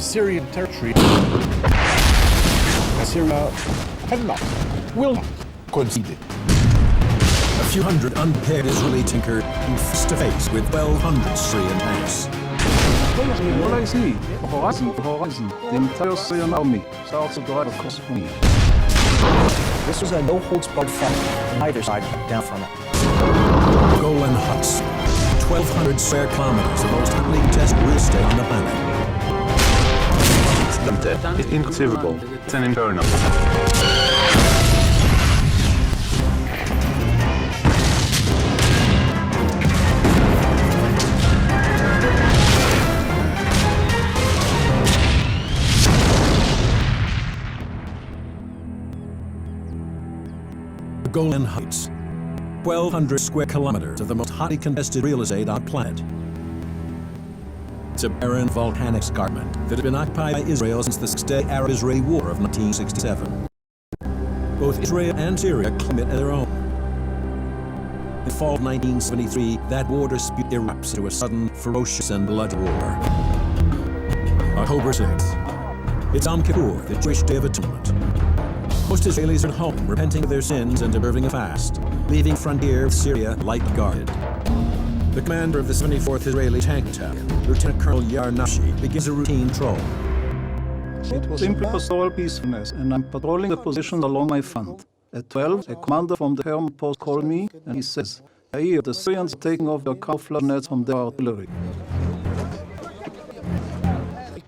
is Syrian territory. Syria cannot, will not concede it. A few hundred unprepared Israeli tinker face to face with 1,200 Syrian tanks. What I see, horizon, the entire Syrian army starts to drive across me. This was a no-holds-barred fight, and neither side backed down from it. Golan Heights, 1,200 square kilometers, the most hotly contested real estate on the planet. It's inconceivable. It's an inferno. The Golan Heights, 1,200 square kilometers of the most hotly contested real estate on the planet. It's a barren volcanic escarpment that had been occupied by Israel since the Six-Day Arab-Israeli War of 1967. Both Israel and Syria claim it as their own. In the fall of 1973, that war dispute erupts into a sudden, ferocious, and bloody war. October 6th. It's Yom Kippur, the Jewish Day of Atonement. Most Israelis are at home, repenting of their sins and observing a fast, leaving the frontier of Syria light-guarded. The commander of the 74th Israeli Tank Attack, Lieutenant Colonel Yair Nashi, begins a routine patrol. It was simply pastoral peacefulness, and I'm patrolling the positions along my front. At 12, a commander from the Hermon post called me, and he says, I hear the Syrians are taking off their camouflage nets from their artillery.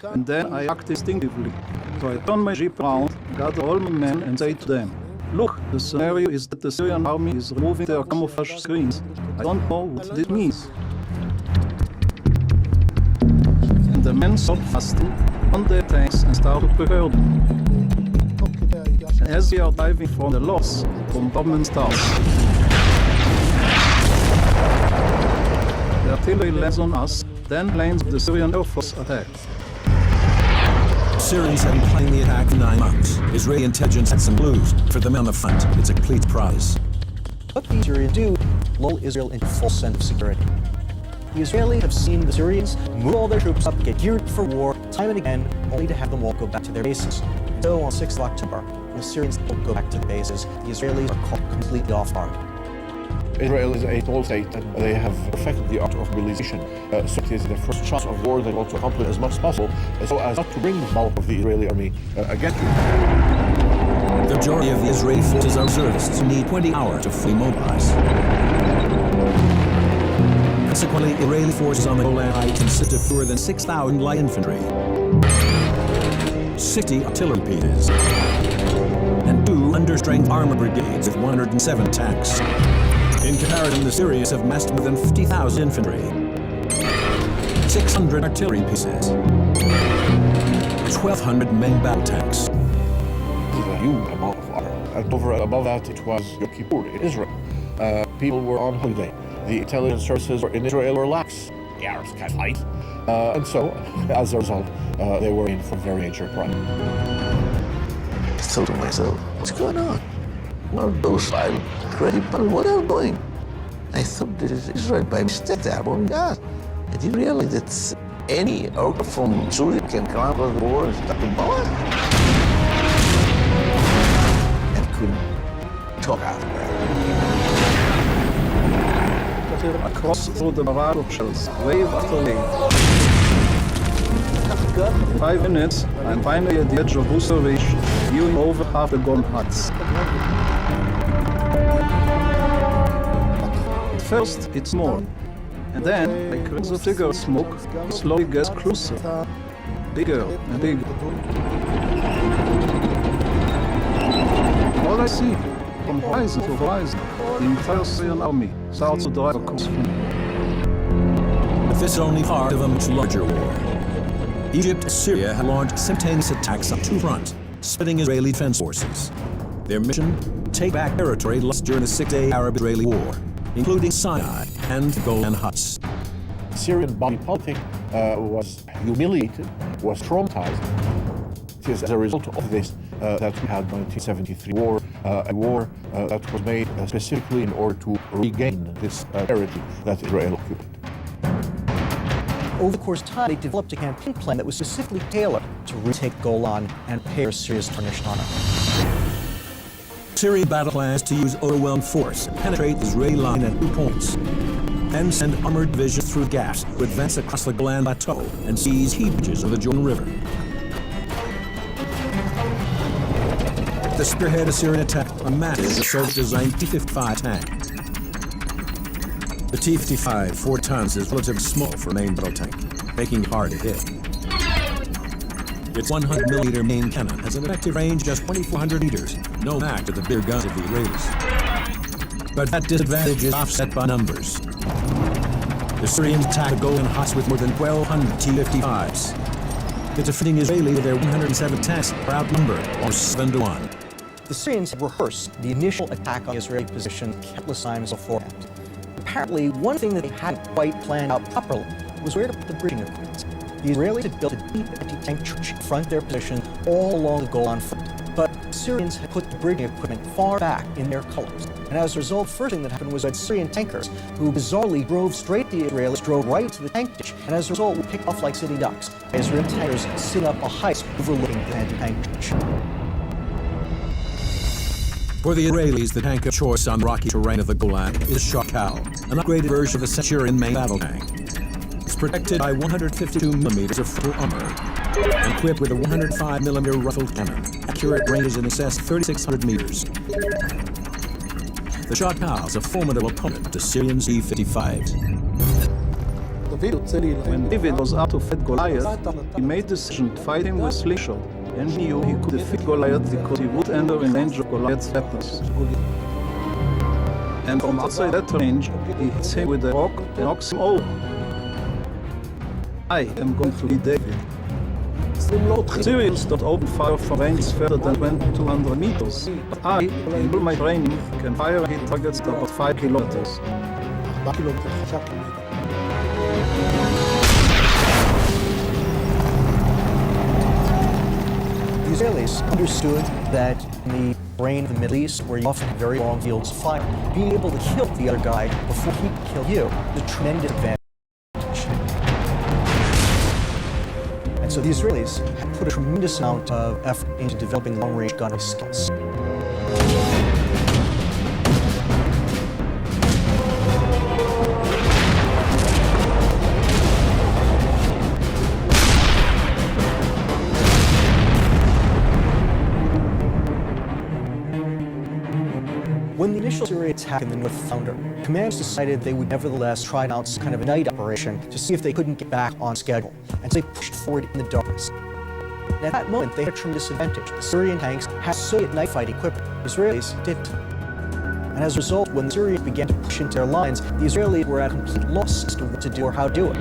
And then I act instinctively. So I turn my jeep around, gather all my men, and say to them, look, the scenario is that the Syrian army is removing their camouflage screens. I don't know what this means. And the men stop fasting on their tanks and start to prepare them. And as we are diving from the loss, bombardment starts. The artillery lands on us, then planes of the Syrian Air Force attack. Syrians have been planning the attack for 9 months. Israeli intelligence had some clues. For the men on the front, it's a complete surprise. What the Syrians do, lull Israel into full sense of security. The Israelis have seen the Syrians move all their troops up, get geared for war, time and again, only to have them all go back to their bases. So on 6th of October, when the Syrians don't go back to the bases, the Israelis are caught completely off guard. Israel is a small state and they have perfected the art of mobilization. So it is the first chance of war they want to accomplish as much as possible so as not to bring the bulk of the Israeli army against you. The majority of the Israeli forces are reservists who need 20 hours to fully mobilize. Consequently, Israeli forces on the Golan Heights consist of fewer than 6,000 light infantry, 60 artillery pieces, and 2 understrength armor brigades with 107 tanks. In comparison, the Syrians have massed more than 50,000 infantry, 600 artillery pieces, 1,200 main battle tanks. It is a huge amount of armor. And over and above that, it was Yom Kippur in Israel. People were on holiday. The intelligence services in Israel were lax. The Arabs can't fight. And so, as a result, they were in for very major problem. I thought to myself, what's going on? Well, those 5 credible, what are they doing? I thought this is Israel by mistake. They are going God. I didn't realize that any order from Syria can come out of the war and start the bomb. And couldn't talk after that. Across through the barrage of shells, wave after wave. 5 minutes, I'm finally at the edge of Busa Ridge, viewing over half the Golan Heights. At first, it's small, and then, like rings of cigarette smoke, it slowly gets closer, bigger and bigger. All I see, from horizon to horizon, the entire Syrian army starts to drive across me. But this is only part of a much larger war. Egypt and Syria have launched simultaneous attacks on 2 fronts, splitting Israeli defense forces. Their mission? Take back territory lost during the 6-day Arab-Israeli War, including Sinai and the Golan Heights. Syrian body politic was humiliated, was traumatized. It is as a result of this that we had the 1973 war, a war that was made specifically in order to regain this territory that Israel occupied. over the course of time, they developed a campaign plan that was specifically tailored to retake Golan and pay Syria's tarnished honor. Syrian battle plans to use overwhelming force, penetrate the Israeli line at 2 points, and send armored divisions through gaps to advance across the Golan Plateau and seize key bridges of the Jordan River. The spearhead Assyrian attack a massive Soviet-designed T-55 tank. The T-55, 4 tons, is relatively small for a main battle tank, making it hard to hit. Its 100mm main cannon has an effective range of just 2,400 meters, no match to the bigger guns of the Israelis. But that disadvantage is offset by numbers. The Syrians attacked the Golan Heights with more than 1,200 T-55s. The defending Israeli with their 107 tanks are outnumbered, or 7-1. The Syrians had rehearsed the initial attack on the Israeli position countless times beforehand. Apparently, one thing that they hadn't quite planned out properly was where to put the bridging equipment. The Israelis had built a deep anti-tank trench in front of their position all along the Golan front, but the Syrians had put the bridging equipment far back in their colors. And as a result, the first thing that happened was that Syrian tankers, who bizarrely drove straight to the Israelis, drove right to the tank ditch, and as a result, were picked off like city ducks. Israeli tankers sit up a height overlooking the anti-tank ditch. For the Israelis, the tank of choice on the rocky terrain of the Golan is Shakal, an upgraded version of the Syrian main battle tank. It's protected by 152mm of full armor, and equipped with a 105mm rifled cannon. Accurate range is in excess of 3,600 meters. The Shakal is a formidable opponent to Syrian T-55s. When David was out to fight Goliath, he made the decision to fight him with slingshot, and he knew he could defeat Goliath because he would enter in range of Goliath's weapons. And from outside that range, he hits him with a rock and knocks him over. I am going to be David. Syrians don't open fire from range further than 200 meters, but I, in all my training, can fire and hit targets about 5 kilometers. The Israelis understood that in the terrain of the Middle East, where you often have very long fields of fire, being able to kill the other guy before he could kill you is a tremendous advantage. And so the Israelis had put a tremendous amount of effort into developing long-range gunnery skills. When the initial Syrian attack in the north foundered, commanders decided they would nevertheless try out some kind of a night operation to see if they couldn't get back on schedule, and so they pushed forward in the darkness. And at that moment, they had a tremendous advantage. The Syrian tanks had Soviet night fighting equipment. The Israelis didn't. And as a result, when the Syrians began to push into their lines, the Israelis were at a complete loss as to what to do or how to do it.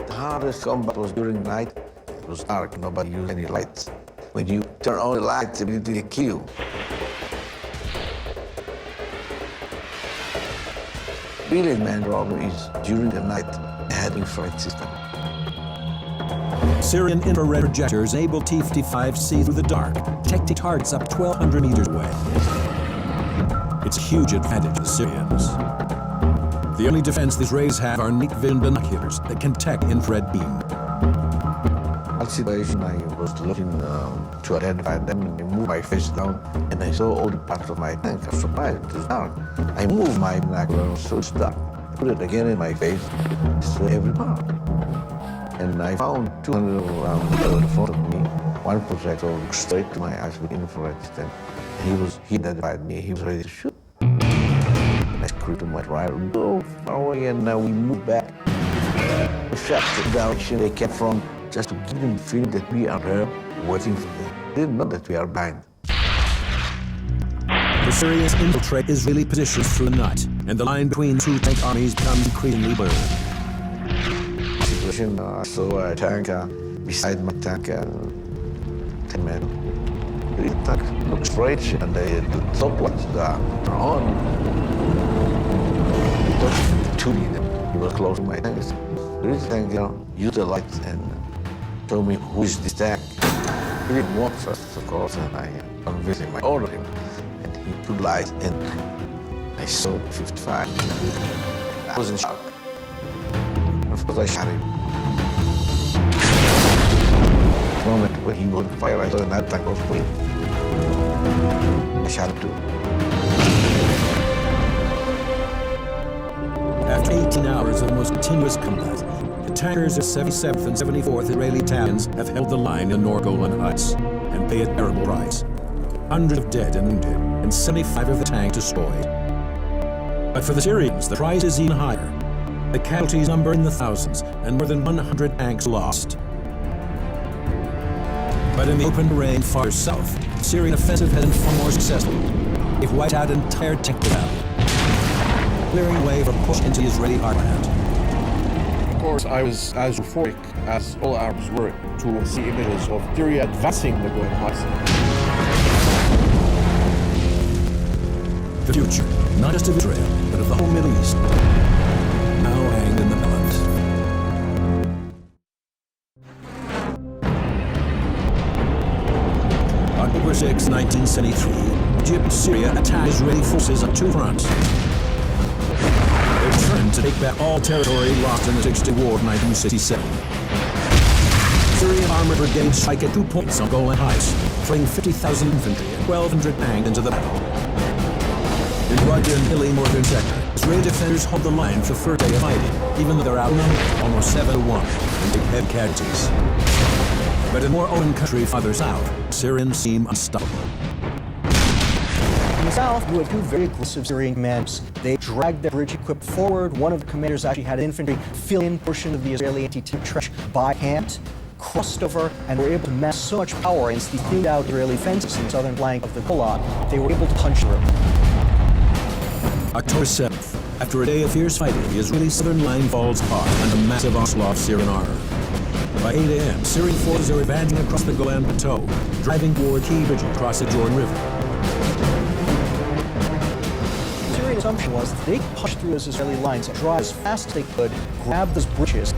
The hardest combat was during night. It was dark, nobody used any lights. When you turn on the lights, it immediately kill you. Really, the main problem is during the night, they had infrared system. Syrian infrared projectors enable T-55 see through the dark, detecting targets up 1,200 meters away. It's a huge advantage to the Syrians. The only defense the Israelis have are night vision binoculars that can detect infrared beam. That situation, I was looking to identify them, and I moved my face down, and I saw all the parts of my tank. I was surprised, it was dark. I moved my binocular, so it's dark. I put it again in my face, I saw every part. And I found 200 rounds in front of me. One projectile looked straight to my eyes with infrared system. And he identified me, he was ready to shoot. And I screamed to my driver, go far away, and now we moved back. We shot the direction they came from, just to give them the feeling that we are there waiting for them. They didn't know that we are blind. The Syrians infiltrate Israeli positions through the night, and the line between two tank armies becomes increasingly blurred. Situation, I saw a tank beside my tank, 10 men. The tank looked straight, and the top lights are on. He touched to me, he was close to my tank. There is a tank here, use the lights and told me, who is this tank? He didn't walk first, of course, and I convinced him, I ordered him. And he put lights, and I saw 55. I was in shock. Of course, I shot him. The moment when he opened fire, I saw that tank was clean. I shot him too. After 18 hours of almost continuous combat, the tankers of 77th and 74th Israeli Battalions have held the line in North Golan Heights and pay a terrible price. Hundreds of dead and wounded, and 75 of the tanks destroyed. But for the Syrians, the price is even higher. The casualties number in the thousands, and more than 100 tanks lost. But in the open terrain far south, the Syrian offensive has been far more successful. They've wiped out an entire tank battle, clearing the way for push into the Israeli heartland. Of course, I was as euphoric as all Arabs were to see images of Syria advancing the Golan Heights. The future, not just of Israel, but of the whole Middle East, now hanged in the balance. October 6, 1973, Egypt and Syria attacked Israeli forces on two fronts. They turned to take back all territory lost in the 6-day war of 1967. Syrian armored brigades strike at 2 points on Golan Heights, throwing 50,000 infantry and 1,200 tanks into the battle. In rugged and hilly northern sector, Israeli defenders hold the line for the first day of fighting, even though they're outnumbered almost 7-1 and take heavy casualties. But in more open country farther south, Syrians seem unstoppable. In the south, you have two very aggressive Syrian commanders. They dragged their bridge equipped forward. One of the commanders actually had infantry fill in portion of the Israeli anti-tank trench by hand, crossed over, and were able to mass so much power against these thinned out Israeli fences in the southern flank of the Golan, they were able to punch through. October 7th, after a day of fierce fighting, the Israeli southern line falls apart under massive onslaught of Syrian armor. By 8 a.m., Syrian forces are advancing across the Golan Plateau, driving toward key bridges across the Jordan River. The Syrian assumption was that they could push through those Israeli lines and drive as fast as they could, grab those bridges.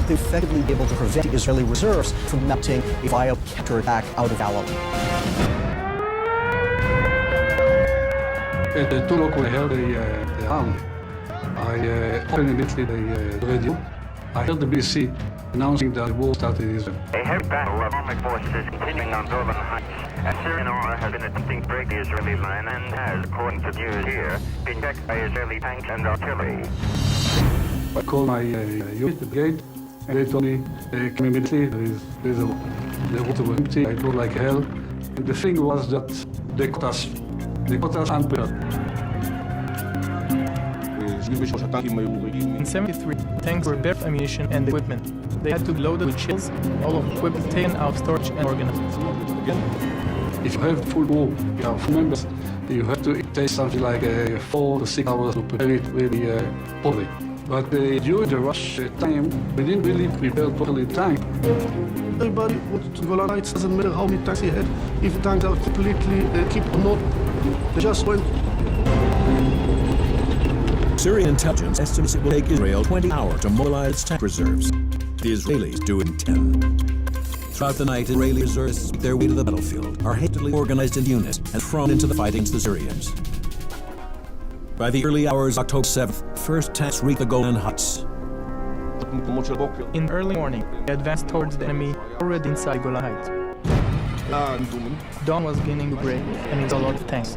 They'd effectively be able to prevent the Israeli reserves from mounting a viable counterattack out of Galilee. Toen ook we heel de hand. I opened immediately the radio. I heard the BBC announcing that the war started in Israel. A heavy battle of armed forces is continuing on Golan Heights. A Syrian army has been attempting to break the Israeli line and has, according to news here, been checked by Israeli tanks and artillery. I called my unit, the brigade, and they told me, come immediately, the water was empty, I drove like hell. And the thing was that they caught us unprepared. In 73, tanks were bare of ammunition and equipment. They had to be loaded with shells, all of the equipment taken out of storage and organized. If you have full war, you have full members, you have to take something like 4 to 6 hours to prepare it really properly. But during the rush time, we didn't really prepare properly the tank. Everybody went to Golan Heights, doesn't matter how many tanks he had, if the tanks are completely equipped or not, they just went. Syrian intelligence estimates it will take Israel 20 hours to mobilize its tank reserves. The Israelis do it in 10. Throughout the night, Israeli reservists make their way to the battlefield, are hastily organized into units, and thrown into the fight against the Syrians. By the early hours of October 7th, first tanks reach the Golan Heights. In the early morning, they advanced towards the enemy already inside Golan Heights. Dawn was beginning to break, and it was a lot of tanks.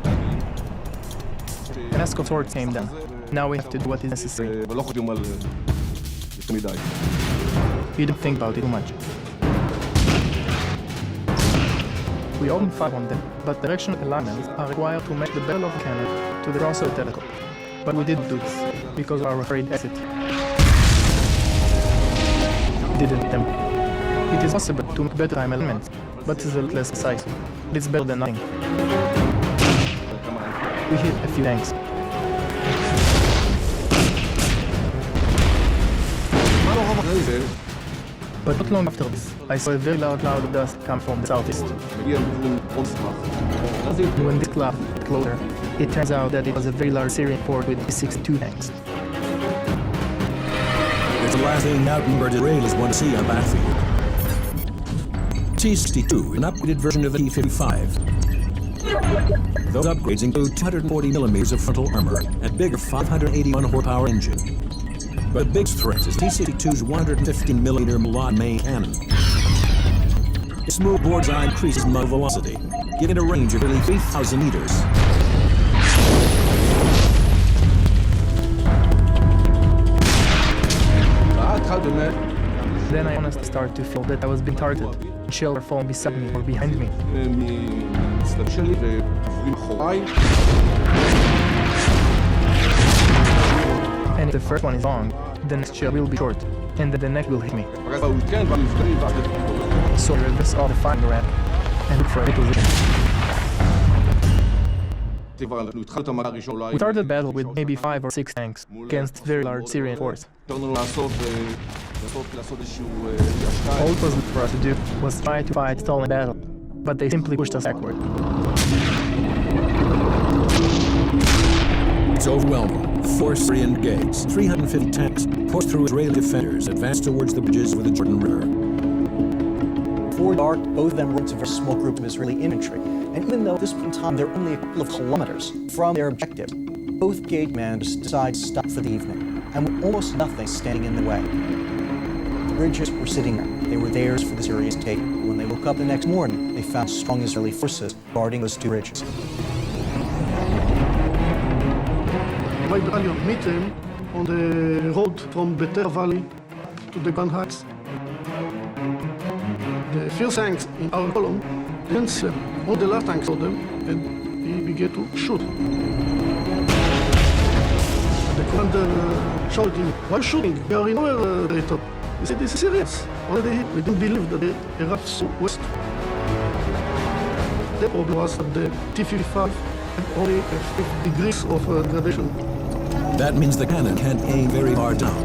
An escort sword came down. Now we have to do what is necessary. We didn't think about it too much. We opened fire on them, but directional alignments are required to match the barrel of the cannon to the cross of the telescope. But we didn't do this, because of our afraid exit. We didn't attempt. It is possible to make better time elements, but it is a lot less precise. It's better than nothing. We hit a few tanks. But not long after this, I saw a very large cloud of dust come from the southeast. When this cloud got closer, it turns out that it was a very large Syrian fort with 62 tanks. It's the last thing outnumbered Israelis want to see on the battlefield. T-62, an upgraded version of the T-55. Those upgrades include 240 millimeters of frontal armor and bigger 581 horsepower engine. But the biggest threat is T-62's 115mm Milan main cannon. Its smooth bullseye increases muzzle velocity, giving it a range of nearly 3,000 meters. Then I honestly started to feel that I was being targeted. Shells were falling beside me or behind me. And if the first one is long, the next shell will be short, and then the next will hit me. So I reversed all the firing ramp and looked for a position. We started the battle with maybe 5 or 6 tanks against very large Syrian force. All it was for us to do was try to fight stolen battle, but they simply pushed us backward. It's overwhelming. 4 Syrian brigades, 350 tanks, pushed through Israeli defenders, advanced towards the bridges of the Jordan River. Before dark, both of them went to a very small group of Israeli infantry, and even though at this point in time they're only a couple of kilometers from their objective, both brigade commanders decided to stop for the evening, and with almost nothing standing in the way. The bridges were sitting there. They were theirs for the Syrians to take. When they woke up the next morning, they found strong Israeli forces guarding those 2 bridges. My battalion meet them on the road from Beter Valley to the Golan Heights. The first tanks in our column didn't see them. All the last tanks saw them, and he began to shoot. The commander shouted him, "Why shooting? We are in our territory." He said, "This is serious. Already hit. We didn't believe that they arrived so west." The problem was that the T-55 had only 5 degrees of gradation. That means the cannon can't aim very far down.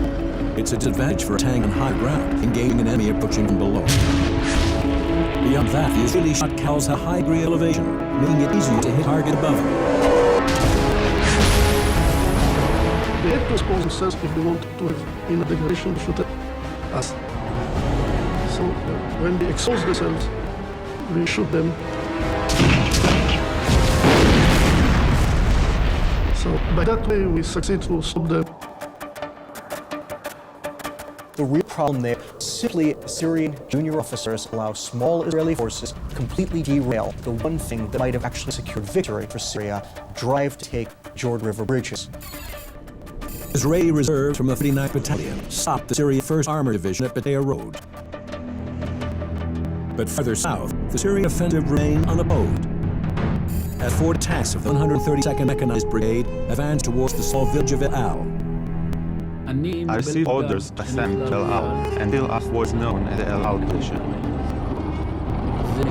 It's a disadvantage for a tank on high ground, engaging an enemy approaching from below. Beyond that, the Israeli shot cows have a high degree of elevation, making it easier to hit target above them. They had to expose themselves if they wanted to have in a degradation to shoot at us. So when they expose themselves, we shoot them. So by that way, we succeed to stop them. The real problem there is simply Syrian junior officers allow small Israeli forces to completely derail the one thing that might have actually secured victory for Syria, drive to take Jordan River bridges. Israeli reserves from the 39th Battalion stopped the Syrian 1st Armored Division at Batea Road. But further south, the Syrian offensive remained unopposed, as 4 tanks of the 132nd Mechanized Brigade advanced towards the small village of El Al. I received orders to ascend to El Al, until as was known as the El Al position.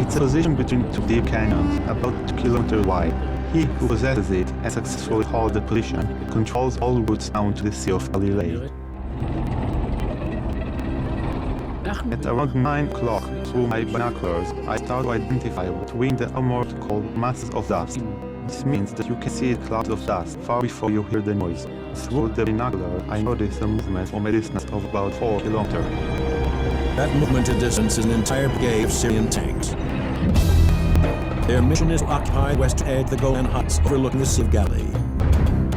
It's a position between 2 deep canyons, about 2 kilometers wide. He who possesses it and successfully holds the position controls all routes down to the Sea of Galilee. At around 9 o'clock, through my binoculars, I start to identify between the armored cold masses of dust. This means that you can see clouds of dust far before you hear the noise. Through the binocular, I notice a movement from a distance of about 4 kilometers. That movement to distance is an entire brigade of Syrian tanks. Their mission is to occupy the western edge of the Golan Heights overlooking the Sea of Galilee.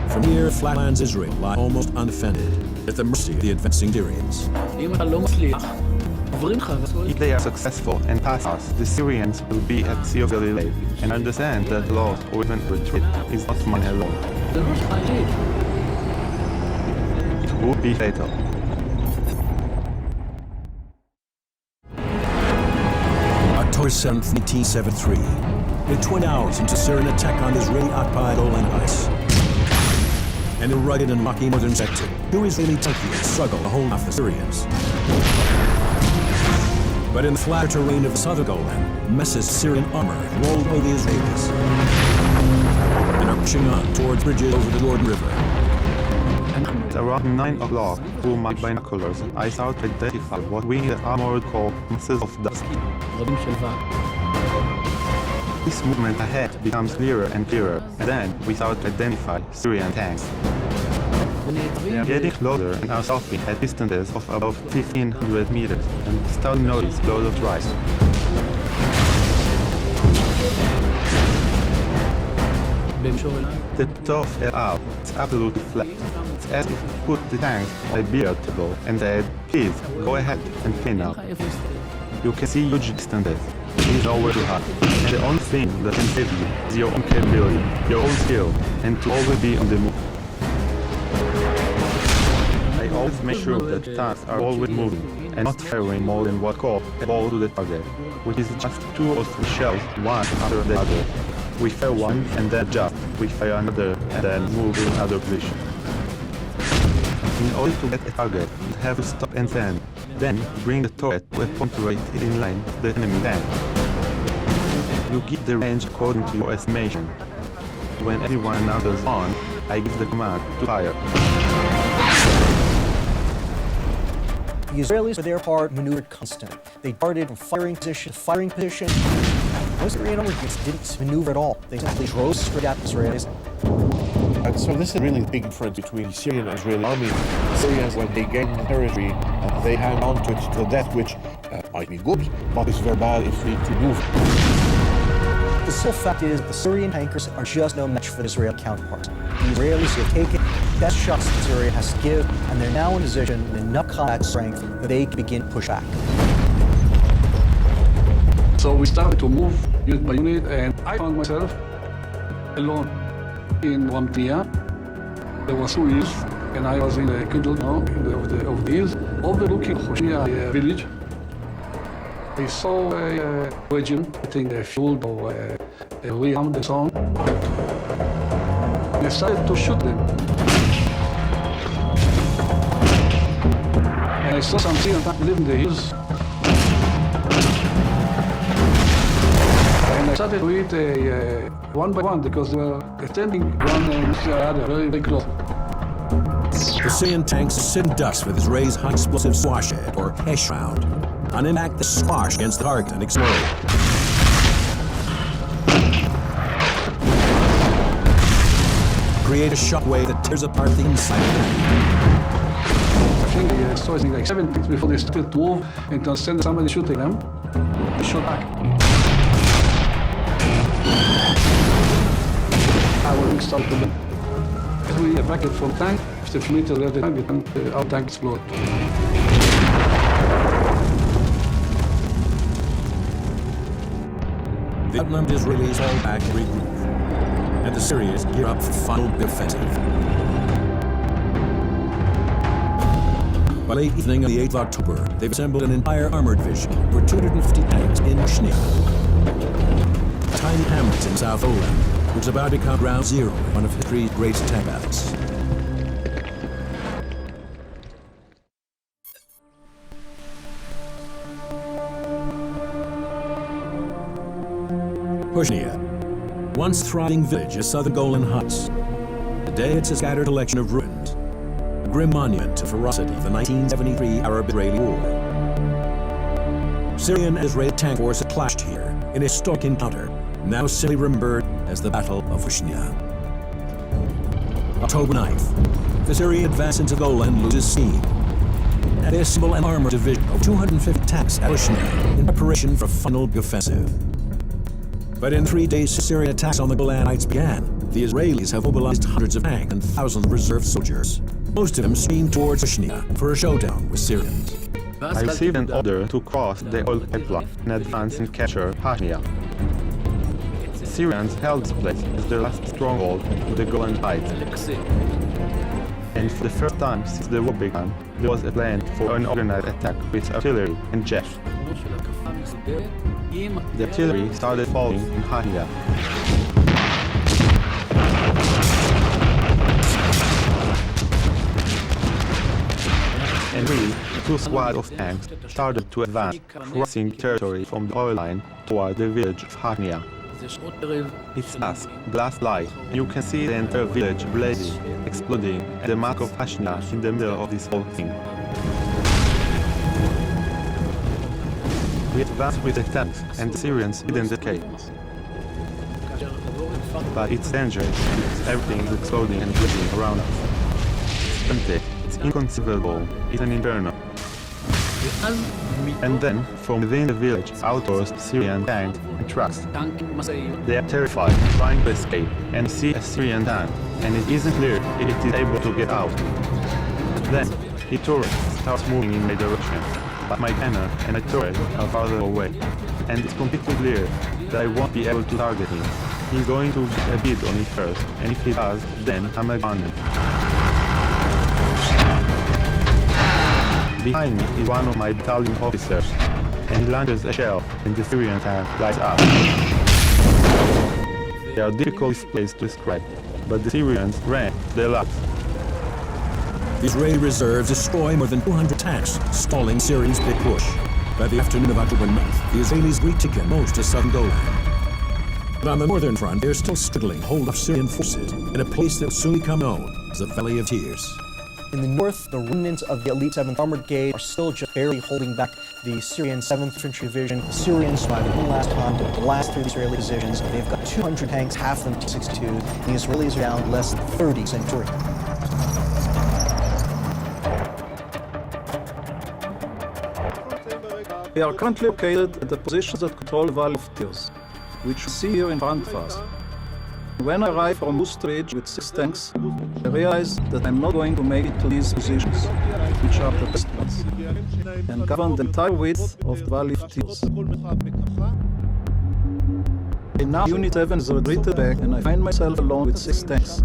From here, flatlands Israel lie almost undefended, at the mercy of the advancing Syrians. If they are successful and pass us, the Syrians will be at Sea of Galilee and understand that loss or even retreat is not mine alone. It would be fatal. October 7th, 1973. With 20 hours into Syrian attack on the Israeli-occupied Golan Heights. And the rugged and rocky northern sector, 2 Israeli tankiers struggle to hold off the Syrians. But in the flat terrain of the southern Golan, Mess's Syrian armor rolled over the Israelis and are pushing on towards bridges over the Jordan River. At around 9 o'clock, through my binoculars, I start to identify what we in the armored call masses of dust. This movement ahead becomes clearer and clearer, and then we start to identify Syrian tanks. They are getting closer and are stopping at distances of about 1,500 meters, and start notice loads of rise. The top of El Al is absolutely flat. It's as if you put the tanks on a beer table and said, please, go ahead and clean up. You can see huge distances. There is nowhere to hide. And the only thing that can save you is your own capability, your own skill, and to always be on the move. I always make sure that the tanks are always moving and not firing more than what called a ball to the target, which is just 2 or 3 shells, one after the other. We fire one and then adjust. We fire another and then move in another position. In order to get a target, you have to stop and stand. Then bring the turret to a point right in line with the enemy tank. You give the range according to your estimation. When everyone else is on, I give the command to fire. The Israelis, for their part, maneuvered constantly. They darted from firing position to firing position. Most Syrian armored units didn't maneuver at all. They simply drove straight at the Israelis. And so this is really the big difference between the Syrian and Israeli army. The Syrians, when they gain territory, they hang on to it to the death, which might be good, but it's very bad if they need to move. The sole fact is the Syrian tankers are just no match for the Israeli counterparts. The Israelis have taken the best shots that Syria has to give, and they're now in a position with enough combat strength that they can begin to push back. So we started to move unit by unit, and I found myself alone in one area. There were 2 hills, and I was in the middle of the hills, overlooking Hoshea village. I saw a regiment getting fueled or rearmed and so on. I started to shoot them. And I saw some Syrian tanks live in the hills. And I started to hit one by one because they were attending one and the other very, very close. The Syrian tanks sit in ducks with Israel's high explosive swash head or Hesh round. On impact, the swash against the target and explode. Create a shockwave that tears apart the inside of the tank. I think they saw something like 7 minutes before they started to move and to understand somebody shooting them. They shot back. Our started to move. As we evacuated from the tank, after a few meters left the tank, our tank exploded. The outnumbered Israelis fall back and regroup, and the Syrians gear up for final offensive. By late evening of the 8th of October, they've assembled an entire armored division for 250 tanks in Shnia, a tiny hamlet in South Poland, which is about to become ground zero in one of history's great attack battles. Hoshnia, once thriving village of southern Golan Heights. Today it's a scattered collection of ruins, a grim monument to ferocity of the 1973 Arab-Israeli War. Syrian and Israeli tank forces clashed here in a historic encounter, now simply remembered as the Battle of Hoshnia. October 9th, the Syrian advance into Golan loses steam, and they assemble an armored division of 250 tanks at Hoshnia in preparation for a final offensive. But in 3 days, Syrian attacks on the Golan Heights began. The Israelis have mobilized hundreds of tanks and thousands of reserve soldiers. Most of them streamed towards Hoshnia for a showdown with Syrians. I received an order to cross the oil pipeline and advance and capture Hoshnia. The Syrians held this place as their last stronghold to the Golan Heights. And for the first time since the war began, there was a plan for an organized attack with artillery and jets. The artillery started falling in Hoshnia. And we, 2 squads of tanks, started to advance, crossing territory from the oil line toward the village of Hoshnia. It's dusk, blast light, and you can see the entire village blazing, exploding, and the mark of Hoshnia in the middle of this whole thing. We advanced with the tanks, and the Syrians didn't escape. But it's dangerous, because everything is exploding and blazing around us. It's empty, it's inconceivable, it's an inferno. And then, from within the village, outburst Syrian tanks and trucks. They are terrified, trying to escape, and see a Syrian tank, and it isn't clear if it is able to get out. Then, the turret starts moving in my direction, but my cannon and my turret are farther away, and it's completely clear that I won't be able to target him. He's going to get a bead on me first, and if he does, then I'm abandoned. Behind me is one of my battalion officers, and he launches a shell, and the Syrian tank lights up. They are difficult displays to describe, but the Syrians ran their laps. The Israeli reserves destroy more than 200 tanks, stalling Syria's big push. By the afternoon of October 9th, the Israelis retaken most of southern Golan. But on the northern front, they're still struggling to hold off Syrian forces in a place that will soon become known as the Valley of Tears. In the north, the remnants of the elite 7th Armored Brigade are still just barely holding back the Syrian 7th Infantry Division. The Syrians survived one last time to blast through the Israeli positions. They've got 200 tanks, half of them T-62. The Israelis are down less than 30 Centurion. We are currently located at the positions that control the Valley of Tears, which you see here in front of us. When I arrived from Boost Ridge with 6 tanks, I realized that I'm not going to make it to these positions, which are the best ones, and govern the entire width of the Valley of Tears. Now Unit 7 is retreated back, and I find myself alone with 6 tanks.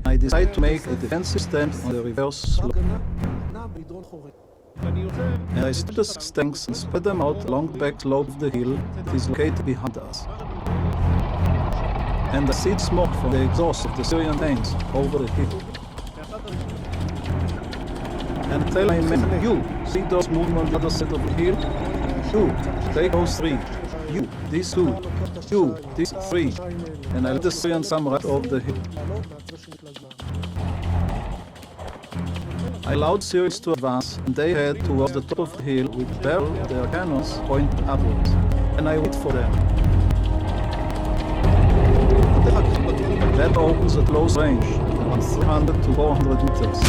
I decide to make a defensive stand on the reverse slope. And I stop the 6 tanks and spread them out along the back slope of the hill that is located behind us. And I see smoke from the exhaust of the Syrian tanks over the hill. And tell my men, you, see those moving on the other side of the hill? You, take those 3. You, these 2. You, these 3. And I let the Syrians come right over the hill. I allowed Syrians to advance, and they head towards the top of the hill with barrel of their cannons pointed upwards. And I wait for them. That opens at close range, around 300 to 400 meters.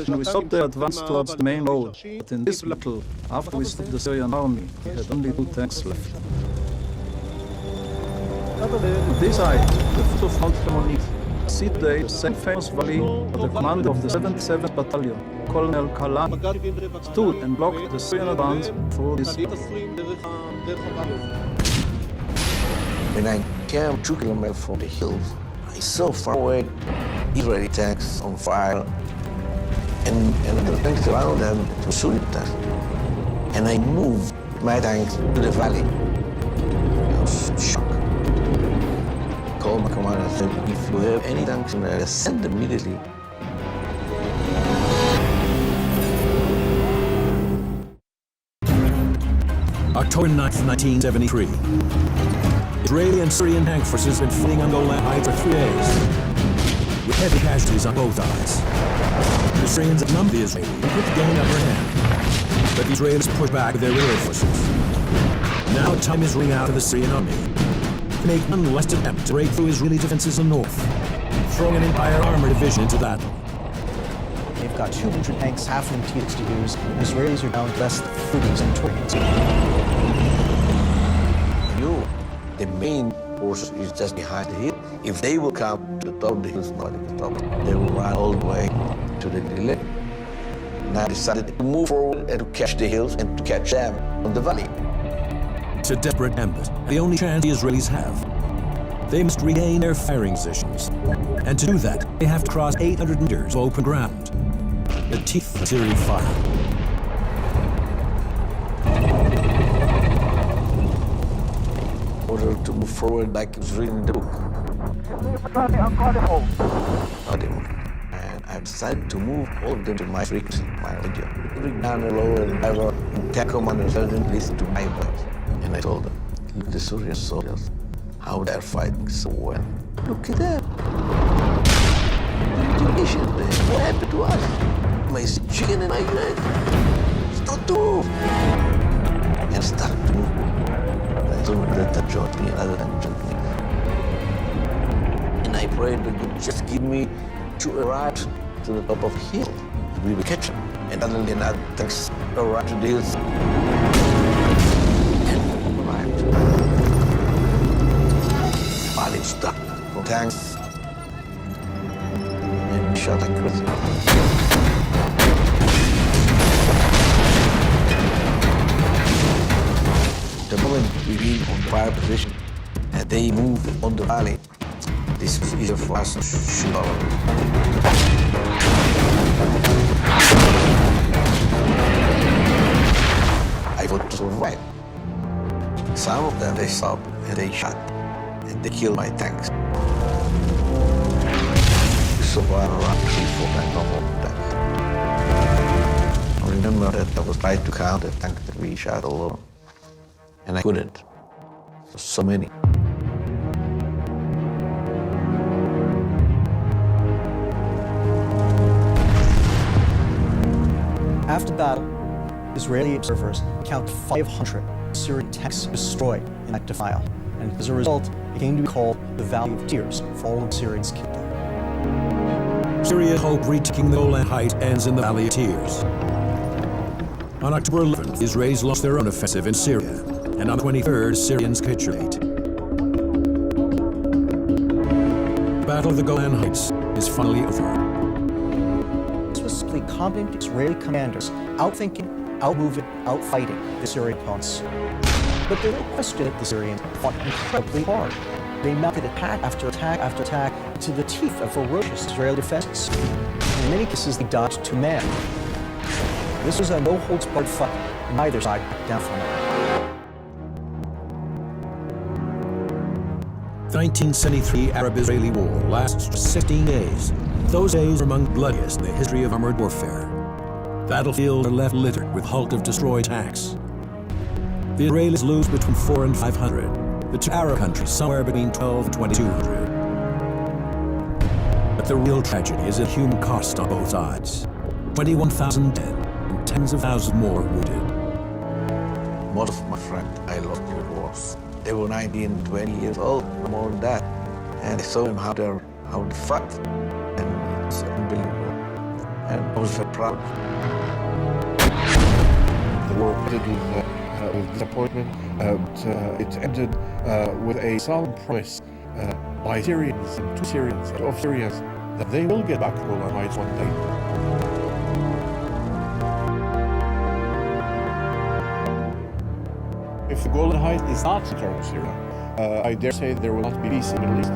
And we stopped their advance towards the main road, but in this battle, after we stopped the Syrian army, we had only 2 tanks left. On this side, the foot of Mount Hermon, see today the same famous valley where the commander of the 77th Battalion, Colonel Kalan, stood and blocked the Syrian advance through this valley. When I came 2 kilometers from the hills, I saw far away Israeli tanks on fire, and the tanks around them to shoot us. And I moved my tanks to the valley. I was shocked. I called my commander and said, if you have any tanks in there, send them immediately. October 9th, 1973. Israeli and Syrian tank forces have been fighting on Golan Heights for 3 days, with heavy casualties on both sides. The Syrians have numbed the Israelis and put the gain upper hand, but the Israelis push back with their rear forces. Now time is running out for the Syrian army to make one last attempt to break through Israeli defenses in the north, throwing an entire armored division into battle. They've got 200 tanks, half of them T-62s, and the Israelis are down less than 30 Centurions. The main force is just behind the hill. If they will come to the top of the hills, not at the top, they will run all the way to the delay. And I decided to move forward and to catch the hills and to catch them on the valley. It's a desperate ambush, the only chance the Israelis have. They must regain their firing positions. And to do that, they have to cross 800 meters of open ground. The teeth of Syrian fire. Order to move forward like it's written in the book. And I decided to move all of them to my frequency, my region. Every gunner, lower and driver, and tank commander didn't listen to my voice. And I told them, look at the Syrian soldiers, how they're fighting so well. Look at them. What happened to us? My chicken and my egg. don't move. And start to move. I told him that joined me other than joined me. And I prayed that God just give me to arrive to the top of the hill. We will catch him. And other than that, thanks arrived to the hills. And arrived. While it stuck from tanks. And we shot like crazy. The moment we been on fire position and they move on the valley, this was easier for us to shoot over. I got to survive. Some of them they stopped and they shot and they killed my tanks. We survived around 3-4 times normal tanks. I remember that I was trying to count the tanks that we shot alone. And I couldn't. So many. After the battle, Israeli observers count 500 Syrian tanks destroyed in that defile, and as a result, it came to be called the Valley of Tears for all of Syrians killed. Syria's hope retaking the Golan Heights ends in the Valley of Tears. On October 11th, Israelis launched their own offensive in Syria, and on the 23rd, Syrians capitulate. The Battle of the Golan Heights is finally over. This was simply competent Israeli commanders outthinking, outmoving, outfighting the Syrian opponents. But there's no question that the Syrians fought incredibly hard. They mounted attack after attack after attack to the teeth of ferocious Israeli defenses. In many cases, they dodged to man. This was a no-holds-barred fight. Neither side backed down from it. The 1973 Arab-Israeli War lasts 16 days. Those days are among the bloodiest in the history of armored warfare. Battlefields are left littered with hulk of destroyed tanks. The Israelis lose between 400 and 500. The two Arab countries somewhere between 12 and 2,200. But the real tragedy is a human cost on both sides. 21,000 dead and tens of thousands more wounded. Most of my friends I lost in the wars. They were 19, 20 years old, more than that. And I saw them how they fight. And it's unbelievable. And I was very proud. The war ended with disappointment, but it ended with a solemn promise by Syrians and to Syrians and of Syrians that they will get back to Golan Heights one day. If the Golan Heights is not returned to Syria, I dare say there will not be peace in the Middle East.